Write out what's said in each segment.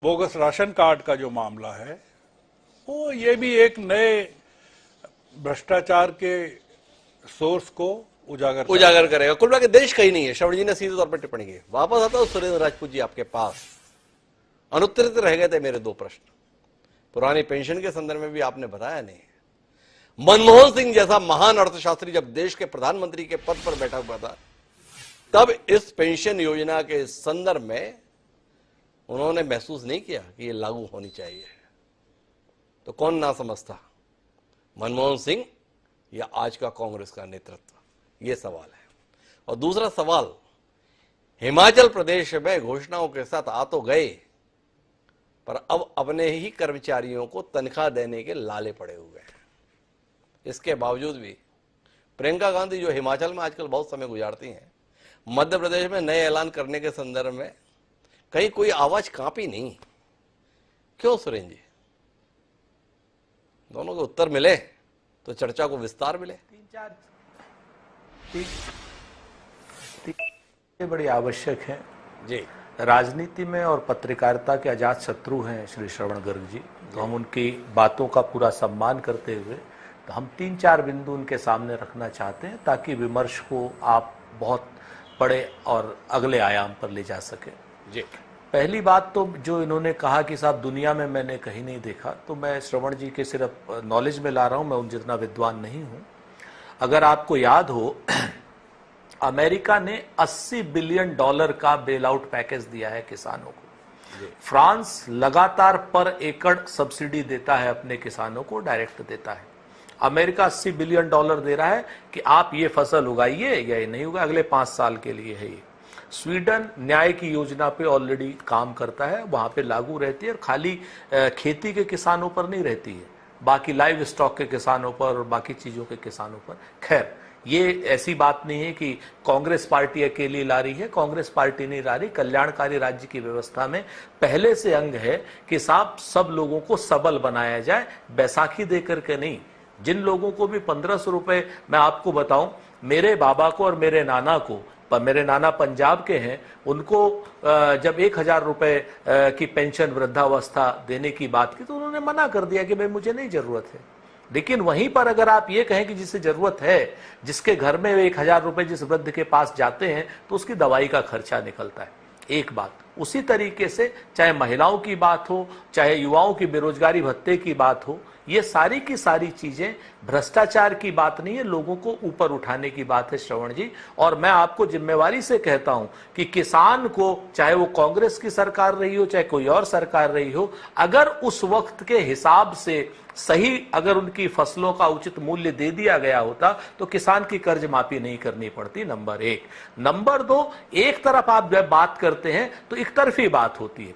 Bogus ration card का जो मामला है वो ये भी एक नए भ्रष्टाचार के सोर्स को उजागर करेगा। कुल मिला के देश कहीं नहीं है। श्रवण जी ने सीधे तौर पर टिप्पणी की। वापस आता हूं सुरेंद्र राजपूत जी आपके पास। अनुत्तरित रह गए थे मेरे दो प्रश्न। पुरानी पेंशन के संदर्भ में भी आपने बताया नहीं। मनमोहन सिंह जैसा महान अर्थशास्त्री जब देश के प्रधानमंत्री के पद पर बैठा हुआ था तब इस पेंशन योजना के संदर्भ में उन्होंने महसूस नहीं किया कि ये लागू होनी चाहिए। तो कौन ना समझता, मनमोहन सिंह या आज का कांग्रेस का नेतृत्व? ये सवाल है। और दूसरा सवाल, हिमाचल प्रदेश में घोषणाओं के साथ आ तो गए पर अब अपने ही कर्मचारियों को तनख्वाह देने के लाले पड़े हुए हैं। इसके बावजूद भी प्रियंका गांधी जो हिमाचल में आजकल बहुत समय गुजारती हैं, मध्य प्रदेश में नए ऐलान करने के संदर्भ में कहीं कोई आवाज कांपी नहीं। क्यों सुरेंद्र जी? दोनों के उत्तर मिले तो चर्चा को विस्तार मिले। ये बड़ी आवश्यक है जी। राजनीति में, और पत्रकारिता के अजात शत्रु हैं श्री श्रवण गर्ग जी, तो हम उनकी बातों का पूरा सम्मान करते हुए तो हम 3-4 बिंदु उनके सामने रखना चाहते हैं ताकि विमर्श को आप बहुत बड़े और अगले आयाम पर ले जा सके। जी। पहली बात तो जो इन्होंने कहा कि साहब दुनिया में मैंने कहीं नहीं देखा, तो मैं श्रवण जी के सिर्फ नॉलेज में ला रहा हूं, मैं उन जितना विद्वान नहीं हूं। अगर आपको याद हो, अमेरिका ने $80 बिलियन का बेल आउट पैकेज दिया है किसानों को। फ्रांस लगातार पर एकड़ सब्सिडी देता है अपने किसानों को, डायरेक्ट देता है। अमेरिका $80 बिलियन दे रहा है कि आप ये फसल उगाइए या ये नहीं उगा, अगले 5 साल के लिए है ये। स्वीडन न्याय की योजना पे ऑलरेडी काम करता है, वहां पे लागू रहती है, और खाली खेती के किसानों पर नहीं रहती है, बाकी लाइव स्टॉक के किसानों पर और बाकी चीजों के किसानों पर। खैर, ये ऐसी बात नहीं है कि कांग्रेस पार्टी अकेली ला रही है, कांग्रेस पार्टी नहीं ला रही। कल्याणकारी राज्य की व्यवस्था में पहले से अंग है कि साहब सब लोगों को सबल बनाया जाए, बैसाखी देकर के नहीं। जिन लोगों को भी 1500 रुपए, मैं आपको बताऊं, मेरे बाबा को और मेरे नाना को, पर मेरे नाना पंजाब के हैं, उनको जब 1000 रुपए की पेंशन वृद्धावस्था देने की बात की तो उन्होंने मना कर दिया कि भाई मुझे नहीं जरूरत है। लेकिन वहीं पर अगर आप ये कहें कि जिसे जरूरत है, जिसके घर में 1000 रुपए जिस वृद्ध के पास जाते हैं तो उसकी दवाई का खर्चा निकलता है। एक बात। उसी तरीके से चाहे महिलाओं की बात हो, चाहे युवाओं की बेरोजगारी भत्ते की बात हो, ये सारी की सारी चीजें भ्रष्टाचार की बात नहीं है, लोगों को ऊपर उठाने की बात है श्रवण जी। और मैं आपको जिम्मेवारी से कहता हूं कि किसान को, चाहे वो कांग्रेस की सरकार रही हो चाहे कोई और सरकार रही हो, अगर उस वक्त के हिसाब से सही अगर उनकी फसलों का उचित मूल्य दे दिया गया होता तो किसान की कर्ज माफी नहीं करनी पड़ती, नंबर 1। नंबर 2, एक तरफ आप जब बात करते हैं तो एक तरफी बात होती है।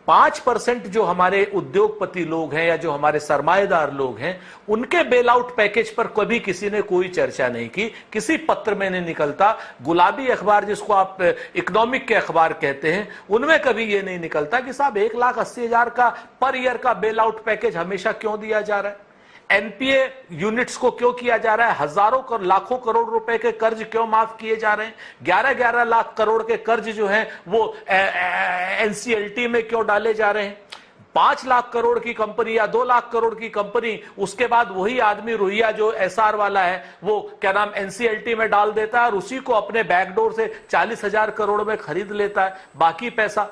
5% जो हमारे उद्योगपति लोग हैं या जो हमारे सरमाएदार लोग हैं, उनके बेल आउट पैकेज पर कभी किसी ने कोई चर्चा नहीं की, किसी पत्र में नहीं निकलता। गुलाबी अखबार जिसको आप इकोनॉमिक के अखबार कहते हैं, उनमें कभी ये नहीं निकलता कि साहब 1,80,000 का पर ईयर का बेल आउट पैकेज हमेशा क्यों दिया जा रहा है, एनपीए यूनिट्स को क्यों किया जा रहा है, हजारों लाखों करोड़ रुपए के कर्ज क्यों माफ किए जा रहे हैं, 11-11 लाख करोड़ के कर्ज जो हैं वो एनसीएलटी में क्यों डाले जा रहे हैं। 5 लाख करोड़ की कंपनी या 2 लाख करोड़ की कंपनी, उसके बाद वही आदमी रोहिया जो एसआर वाला है वो क्या नाम एनसीएलटी में डाल देता है और उसी को अपने बैकडोर से 40,000 करोड़ में खरीद लेता है। बाकी पैसा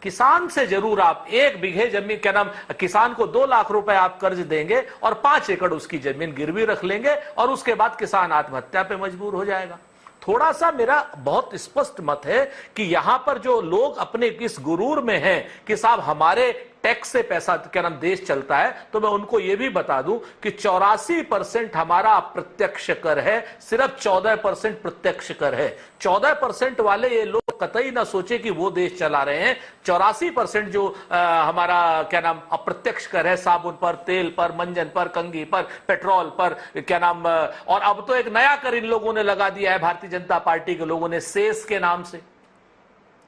किसान से जरूर आप 1 बीघे जमीन, क्या नाम, किसान को 2 लाख रुपए आप कर्ज देंगे और 5 एकड़ उसकी जमीन गिरवी रख लेंगे और उसके बाद किसान आत्महत्या पे मजबूर हो जाएगा। थोड़ा सा मेरा बहुत स्पष्ट मत है कि यहां पर जो लोग अपने इस गुरूर में हैं कि साहब हमारे टैक्स से पैसा, क्या नाम, देश चलता है, तो मैं उनको यह भी बता दूं कि 84% हमारा अप्रत्यक्ष कर है, सिर्फ 14% प्रत्यक्ष कर है। 14% वाले ये लोग कतई ना सोचे कि वो देश चला रहे हैं। 84% जो हमारा क्या नाम अप्रत्यक्ष कर है, साबुन पर, तेल पर, मंजन पर, कंघी पर, पेट्रोल पर, क्या नाम, और अब तो एक नया कर इन लोगों ने लगा दिया है, भारतीय जनता पार्टी के लोगों ने, सेस के नाम से।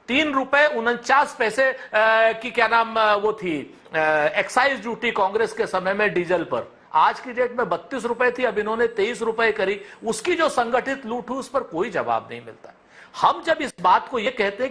3 रुपए 49 पैसे की क्या नाम वो थी एक्साइज ड्यूटी कांग्रेस के समय में डीजल पर, आज की डेट में 32 रुपए थी, अब इन्होंने 23 रुपए करी। उसकी जो संगठित लूट हुई उस पर कोई जवाब नहीं मिलता। हम जब इस बात को ये कहते हैं कि